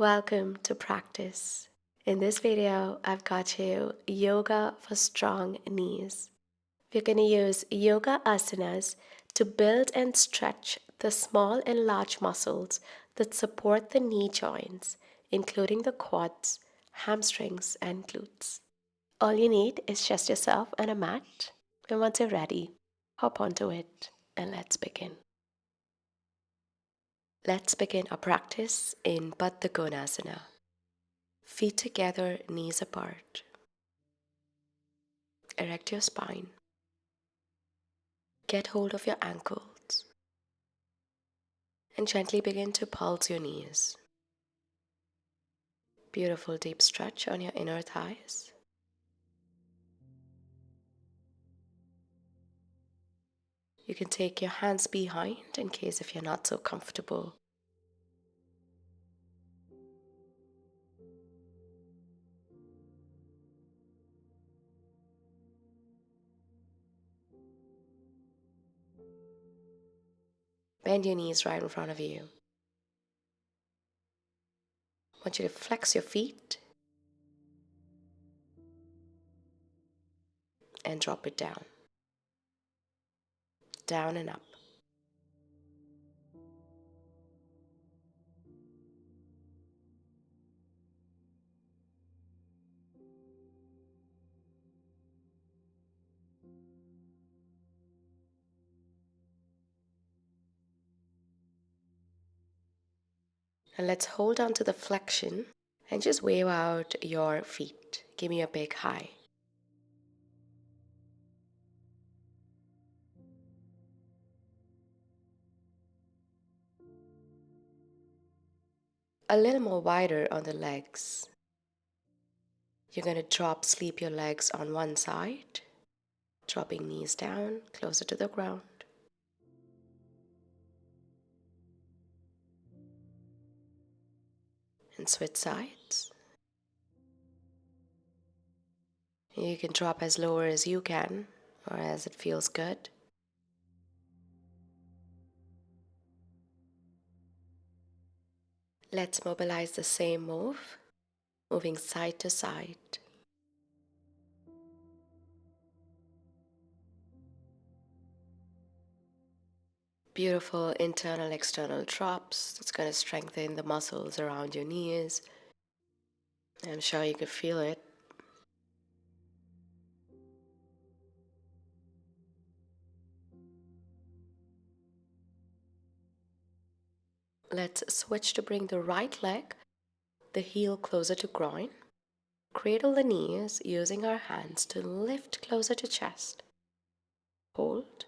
Welcome to practice. In this video, I've got you yoga for strong knees. We're going to use yoga asanas to build and stretch the small and large muscles that support the knee joints, including the quads, hamstrings, and glutes. All you need is just yourself and a mat. And once you're ready, hop onto it and let's begin. Let's begin our practice in Baddha Konasana. Feet together, knees apart. Erect your spine. Get hold of your ankles and gently begin to pulse your knees. Beautiful deep stretch on your inner thighs. You can take your hands behind in case if you're not so comfortable. Bend your knees right in front of you. I want you to flex your feet and drop it down. Down and up. And let's hold on to the flexion and just wave out your feet. Give me a big high. A little more wider on the legs. You're going to sleep your legs on one side, dropping knees down closer to the ground. And switch sides. You can drop as lower as you can or as it feels good. Let's mobilize the same move, moving side to side. Beautiful internal external drops. That's going to strengthen the muscles around your knees. I'm sure you could feel it. Let's switch to bring the right leg, the heel closer to groin. Cradle the knees using our hands to lift closer to chest. Hold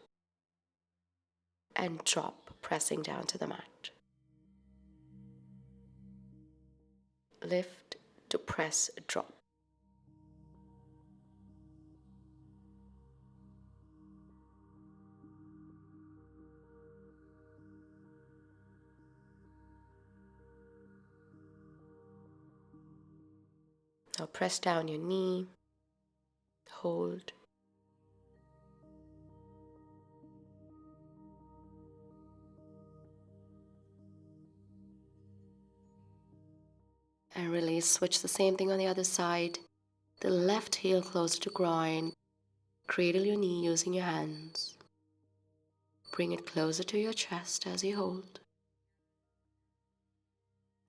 and drop, pressing down to the mat. Lift to press, drop. Now press down your knee, hold. And release. Switch the same thing on the other side. The left heel close to groin. Cradle your knee using your hands. Bring it closer to your chest as you hold.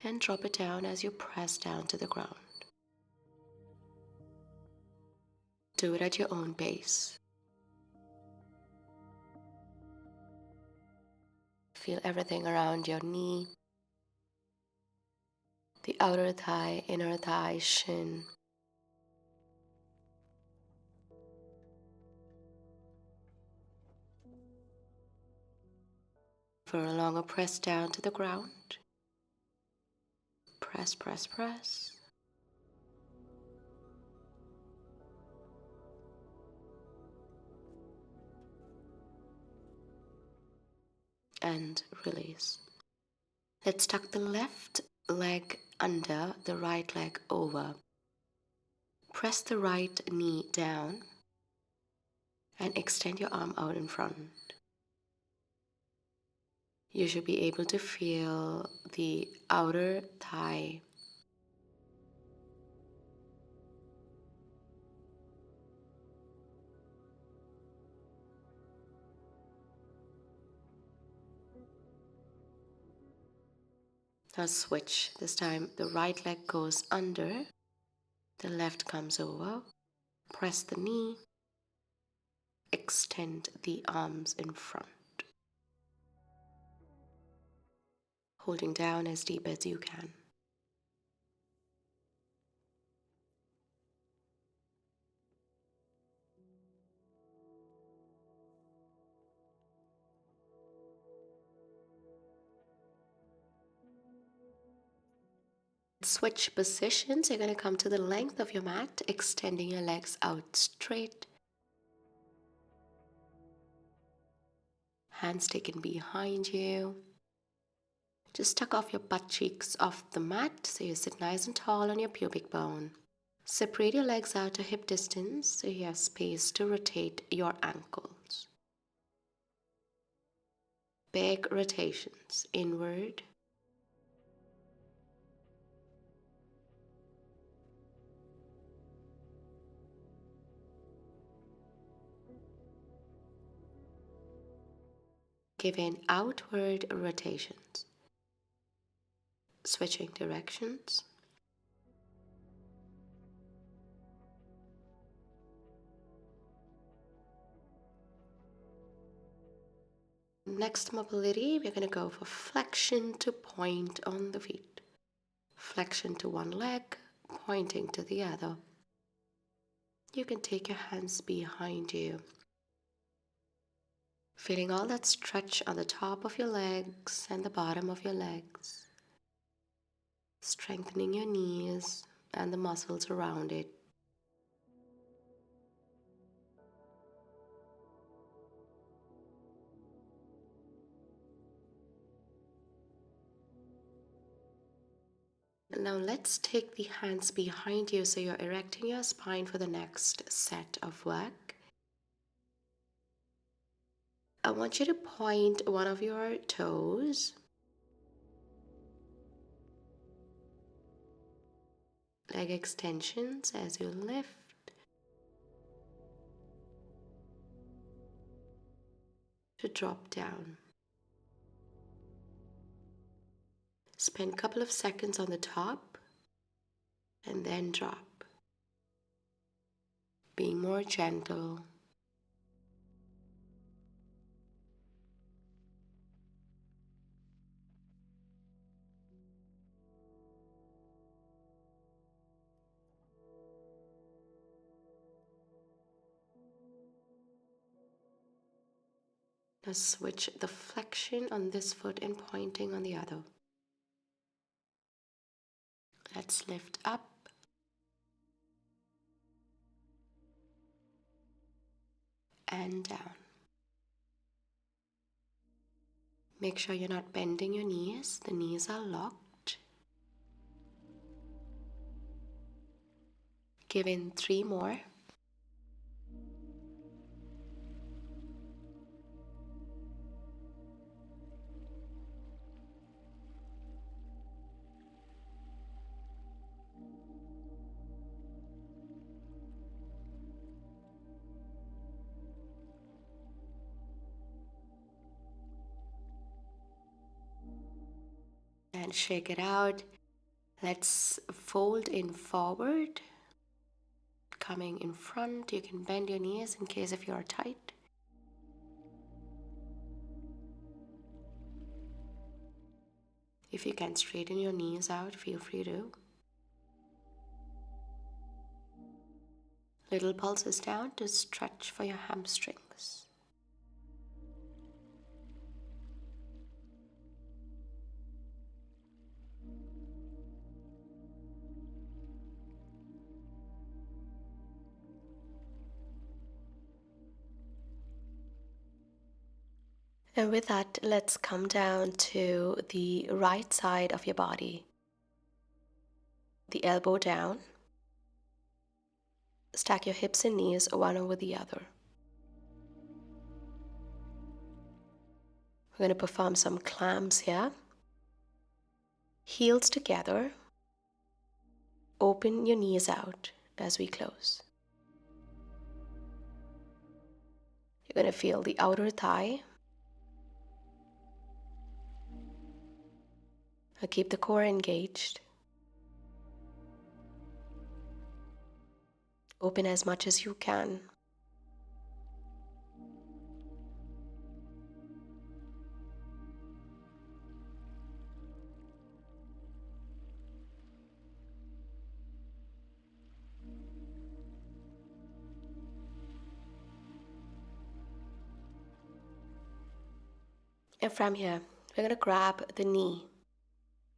And drop it down as you press down to the ground. Do it at your own pace. Feel everything around your knee, the outer thigh, inner thigh, shin. For a longer press down to the ground. Press, press, press. And release. Let's tuck the left leg under, the right leg over. Press the right knee down and extend your arm out in front. You should be able to feel the outer thigh Now switch. This time the right leg goes under, the left comes over. Press the knee, extend the arms in front, holding down as deep as you can. Switch positions. You're going to come to the length of your mat, extending your legs out straight. Hands taken behind you. Just tuck off your butt cheeks off the mat so you sit nice and tall on your pubic bone. Separate your legs out to hip distance so you have space to rotate your ankles. Big rotations inward. Giving outward rotations. Switching directions. Next mobility, we're going to go for flexion to point on the feet. Flexion to one leg, pointing to the other. You can take your hands behind you. Feeling all that stretch on the top of your legs and the bottom of your legs. Strengthening your knees and the muscles around it. And now let's take the hands behind you so you're erecting your spine for the next set of work. I want you to point one of your toes. Leg extensions as you lift. To drop down. Spend a couple of seconds on the top and then drop. Being more gentle. Now switch the flexion on this foot and pointing on the other. Let's lift up. And down. Make sure you're not bending your knees. The knees are locked. Give in 3 more. And shake it out. Let's fold in forward. Coming in front, you can bend your knees in case if you are tight. If you can straighten your knees out, feel free to. Little pulses down to stretch for your hamstrings. And with that, let's come down to the right side of your body. The elbow down. Stack your hips and knees one over the other. We're going to perform some clamps here. Heels together. Open your knees out as we close. You're going to feel the outer thigh. Now keep the core engaged. Open as much as you can. And from here, we're going to grab the knee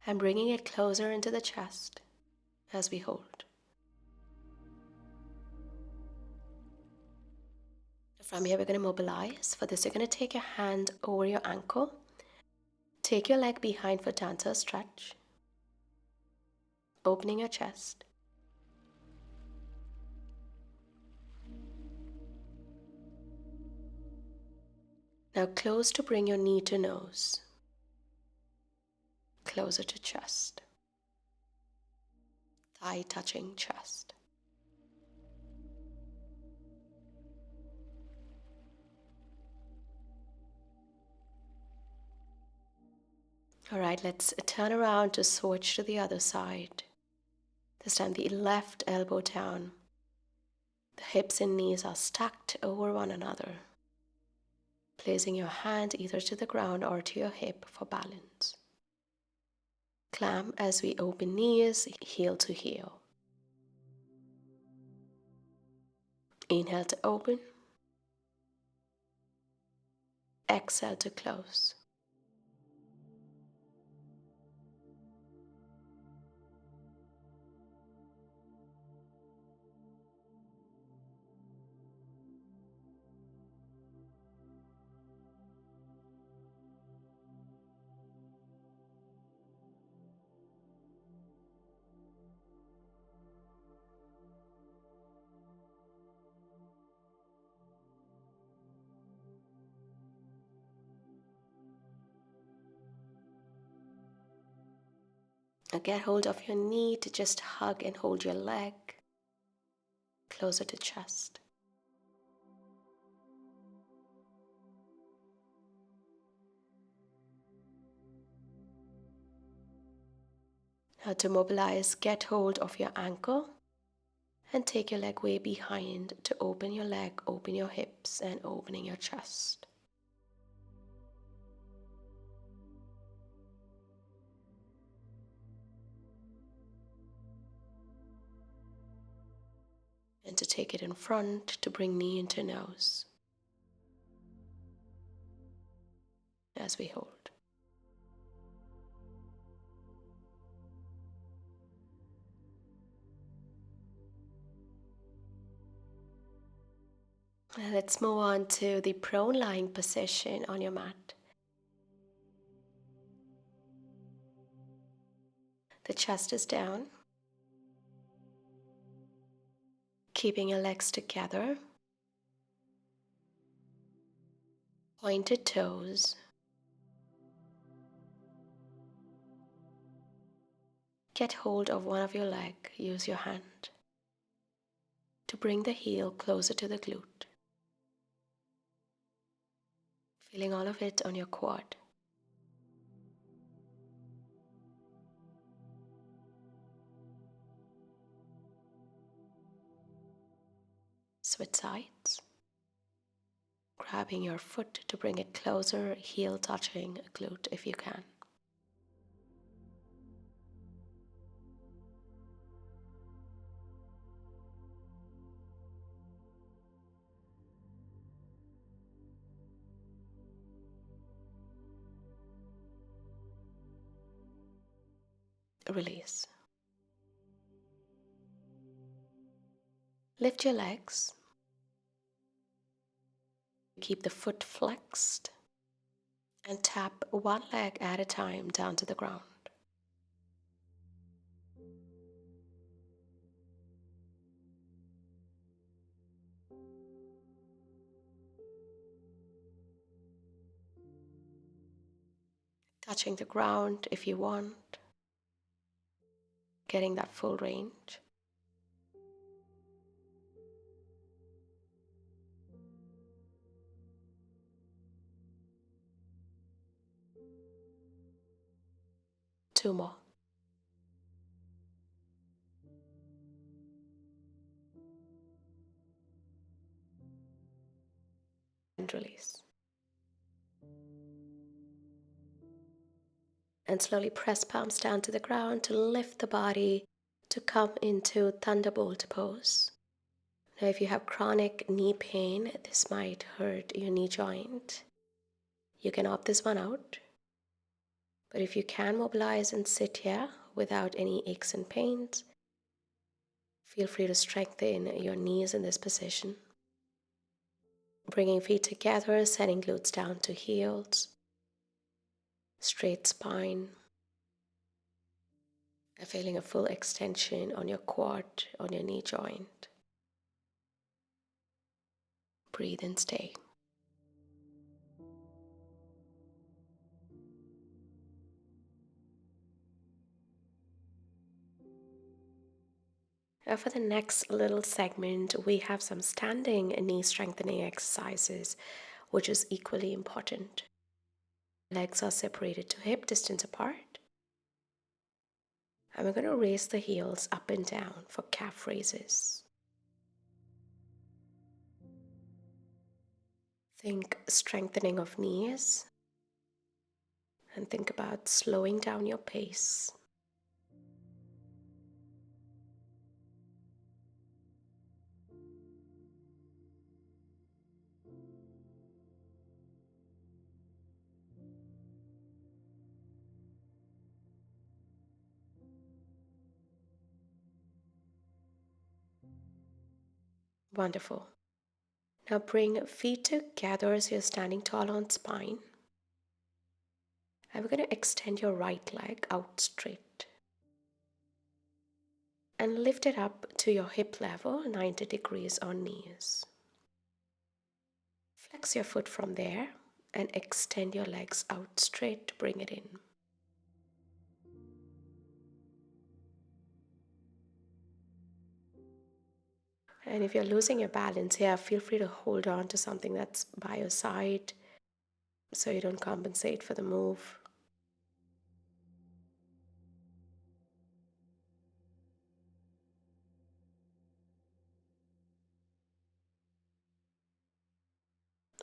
and bringing it closer into the chest as we hold. From here, we're going to mobilize. For this, you're going to take your hand over your ankle. Take your leg behind for dancer stretch. Opening your chest. Now close to bring your knee to nose. Closer to chest. Thigh touching chest. All right, let's turn around to switch to the other side. This time the left elbow down. The hips and knees are stacked over one another. Placing your hand either to the ground or to your hip for balance. Clamp as we open knees, heel to heel. Inhale to open. Exhale to close. Now get hold of your knee to just hug and hold your leg closer to chest. Now to mobilize, get hold of your ankle and take your leg way behind to open your leg, open your hips, and opening your chest. And to take it in front to bring knee into nose as we hold. Now let's move on to the prone lying position on your mat. The chest is down. Keeping your legs together. Pointed toes. Get hold of one of your legs. Use your hand to bring the heel closer to the glute. Feeling all of it on your quad. Switch sides. Grabbing your foot to bring it closer, heel touching glute if you can. Release. Lift your legs. Keep the foot flexed and tap one leg at a time down to the ground. Touching the ground if you want. Getting that full range. 2 more. And release. And slowly press palms down to the ground to lift the body to come into thunderbolt pose. Now, if you have chronic knee pain, this might hurt your knee joint. You can opt this one out. But if you can mobilize and sit here without any aches and pains, feel free to strengthen your knees in this position. Bringing feet together, setting glutes down to heels, straight spine, and feeling a full extension on your quad, on your knee joint. Breathe and stay. For the next little segment, we have some standing knee strengthening exercises, which is equally important. Legs are separated to hip distance apart. And we're going to raise the heels up and down for calf raises. Think strengthening of knees. And think about slowing down your pace. Wonderful. Now bring feet together so you're standing tall on spine. And we're going to extend your right leg out straight. And lift it up to your hip level, 90 degrees on knees. Flex your foot from there and extend your legs out straight to bring it in. And if you're losing your balance here, feel free to hold on to something that's by your side so you don't compensate for the move.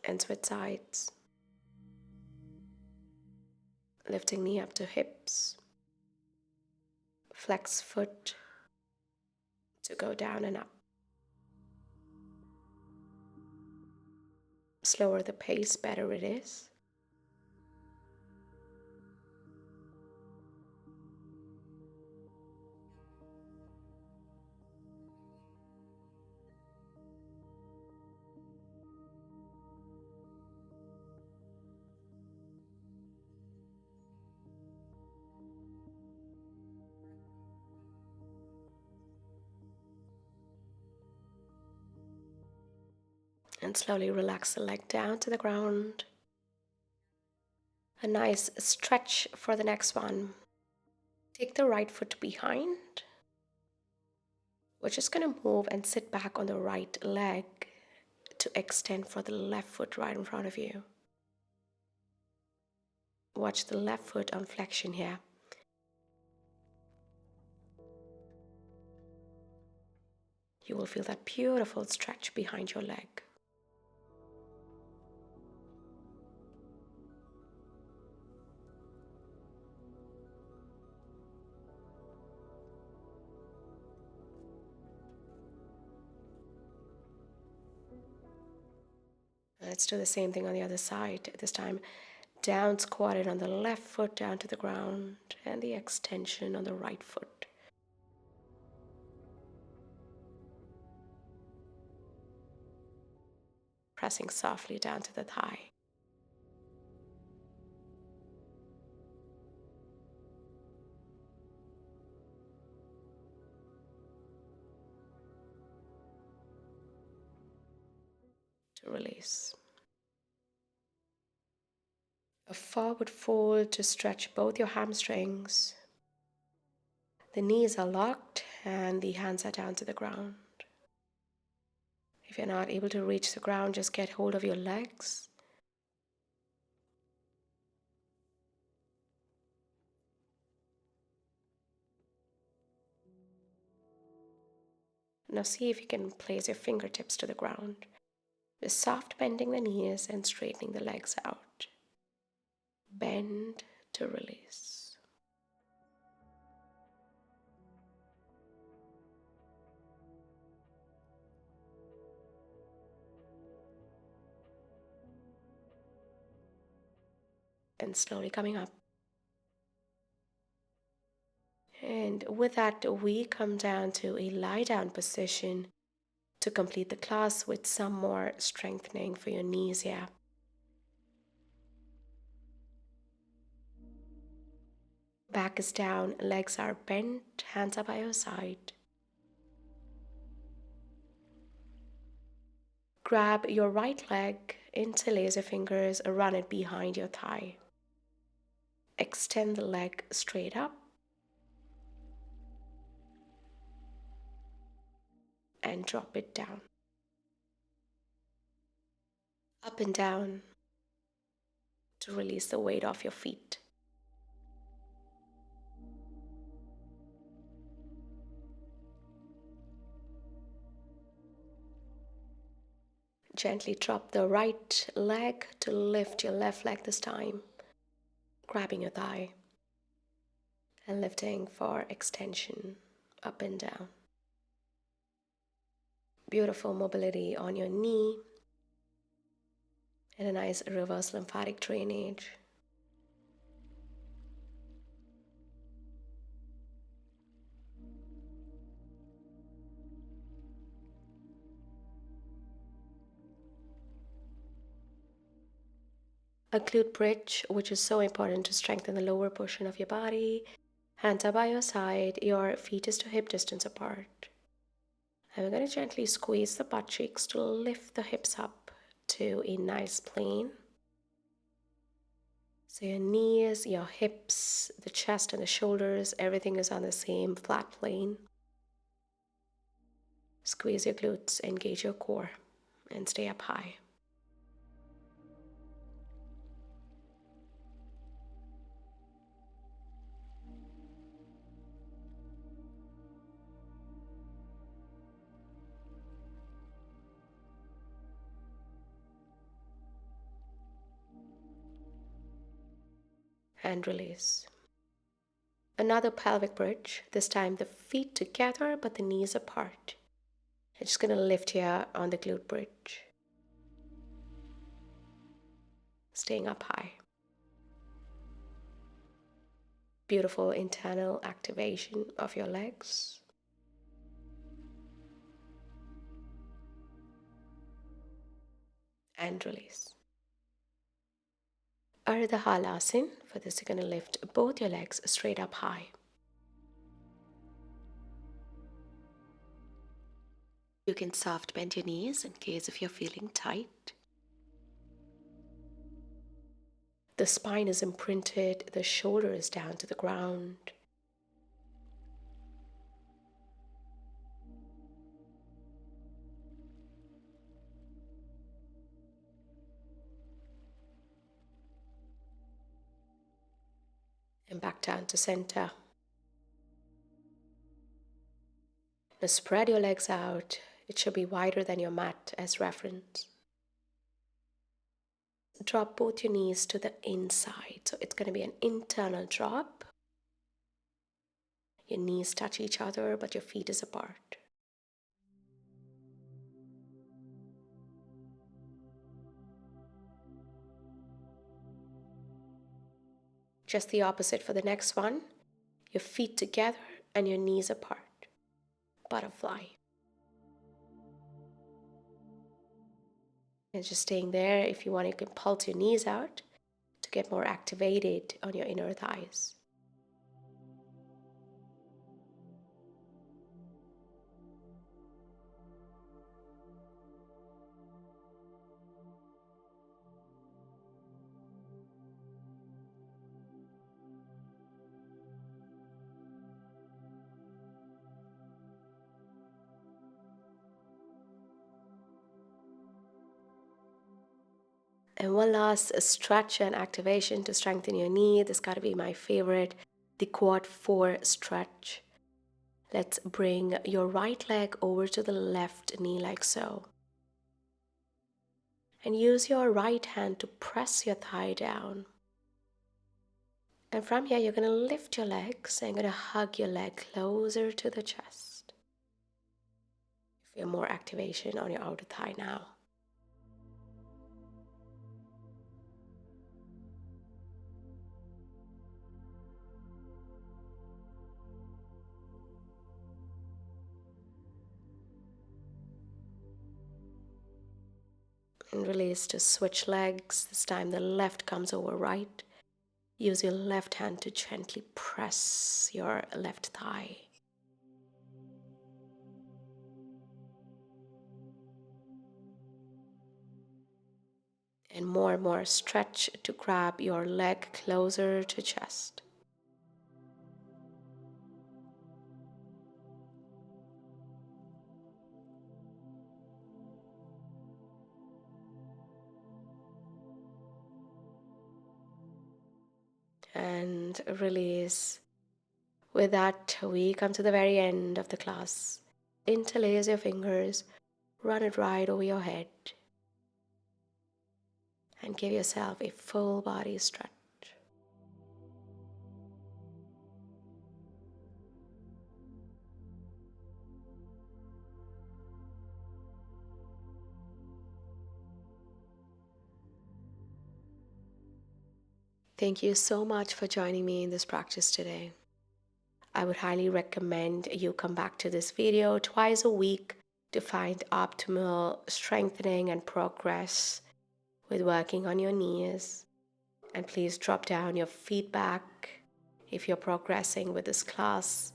And switch sides. Lifting knee up to hips. Flex foot to go down and up. Slower the pace, better it is. And slowly relax the leg down to the ground. A nice stretch for the next one. Take the right foot behind. We're just going to move and sit back on the right leg to extend for the left foot right in front of you. Watch the left foot on flexion here. You will feel that beautiful stretch behind your leg. Let's do the same thing on the other side. This time, down squatted on the left foot down to the ground and the extension on the right foot. Pressing softly down to the thigh. To release. A forward fold to stretch both your hamstrings. The knees are locked and the hands are down to the ground. If you're not able to reach the ground, just get hold of your legs. Now see if you can place your fingertips to the ground. Just soft bending the knees and straightening the legs out. Bend to release. And slowly coming up. And with that, we come down to a lie down position to complete the class with some more strengthening for your knees here. Back is down, legs are bent, hands are by your side. Grab your right leg, interlace your fingers, run it behind your thigh. Extend the leg straight up and drop it down. Up and down to release the weight off your feet. Gently drop the right leg to lift your left leg this time, grabbing your thigh and lifting for extension up and down. Beautiful mobility on your knee and a nice reverse lymphatic drainage. A glute bridge, which is so important to strengthen the lower portion of your body. Hands are by your side, your feet is to hip distance apart. And we're going to gently squeeze the butt cheeks to lift the hips up to a nice plane. So your knees, your hips, the chest and the shoulders, everything is on the same flat plane. Squeeze your glutes, engage your core, and stay up high. And release. Another pelvic bridge, this time the feet together but the knees apart. I'm just going to lift here on the glute bridge. Staying up high. Beautiful internal activation of your legs. And release. Ardha Halasana. For this, you're going to lift both your legs straight up high. You can soft bend your knees in case if you're feeling tight. The spine is imprinted, the shoulder is down to the ground. And back down to center. Now spread your legs out. It should be wider than your mat as reference. Drop both your knees to the inside. So it's going to be an internal drop. Your knees touch each other, but your feet is apart. Just the opposite for the next one. Your feet together and your knees apart. Butterfly. And just staying there. If you want, you can pulse your knees out to get more activated on your inner thighs. And one last stretch and activation to strengthen your knee. This got to be my favorite, the quad 4 stretch. Let's bring your right leg over to the left knee like so. And use your right hand to press your thigh down. And from here, you're going to lift your legs and going to hug your leg closer to the chest. Feel more activation on your outer thigh now. And release to switch legs. This time the left comes over right. Use your left hand to gently press your left thigh. And more stretch to grab your leg closer to chest. And release. With that, we come to the very end of the class. Interlace your fingers, run it right over your head, and give yourself a full body stretch. Thank you so much for joining me in this practice today. I would highly recommend you come back to this video twice a week to find optimal strengthening and progress with working on your knees. And please drop down your feedback if you're progressing with this class.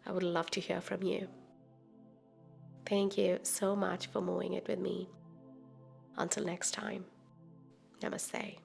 I would love to hear from you. Thank you so much for moving it with me. Until next time, namaste.